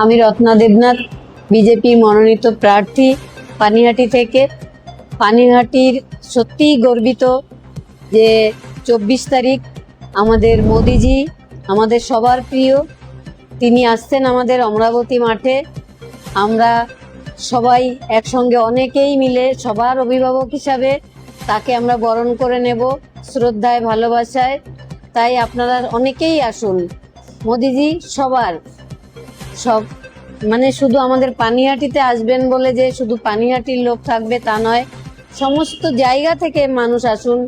আমি রত্না দেবনাথ, বিজেপি মনোনীত প্রার্থী পানিহাটি থেকে। পানিহাটির সত্যিই গর্বিত যে 24 তারিখ আমাদের মোদিজি, আমাদের সবার প্রিয়, তিনি আসছেন আমাদের অমরাবতী মাঠে। আমরা সবাই একসঙ্গে অনেকেই মিলে সবার অভিভাবক হিসাবে তাকে আমরা বরণ করে নেব শ্রদ্ধায়, ভালোবাসায়। তাই আপনারা অনেকেই আসুন। মোদিজি সবার, সব মানে শুধু আমাদের পানিহাটিতে আসবেন বলে যে শুধু পানিহাটির লোক থাকবে তা নয়, সমস্ত জায়গা থেকে মানুষ আসুন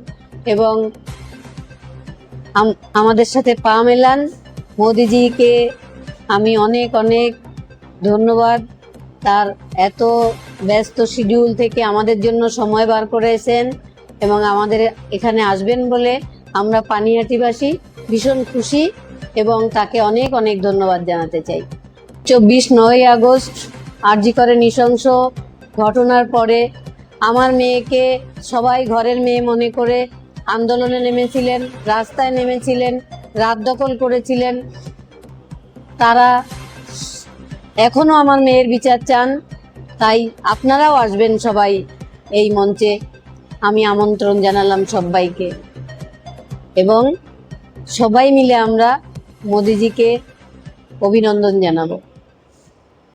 এবং আমাদের সাথে পা মেলান। মোদিজিকে আমি অনেক অনেক ধন্যবাদ, তার এত ব্যস্ত শিডিউল থেকে আমাদের জন্য সময় বার করেছেন এবং আমাদের এখানে আসবেন বলে আমরা পানিহাটিবাসী ভীষণ খুশি এবং তাকে অনেক অনেক ধন্যবাদ জানাতে চাই। 9ই আগস্ট আরজি করে নৃশংস ঘটনার পরে আমার মেয়েকে সবাই ঘরের মেয়ে মনে করে আন্দোলনে নেমেছিলেন, রাস্তায় নেমেছিলেন, রাত দখল করেছিলেন। তারা এখনো আমার মেয়ের বিচার চান। তাই আপনারাও আসবেন সবাই এই মঞ্চে, আমি আমন্ত্রণ জানালাম সবাইকে এবং সবাই মিলে আমরা মোদিজিকে অভিনন্দন জানাবো।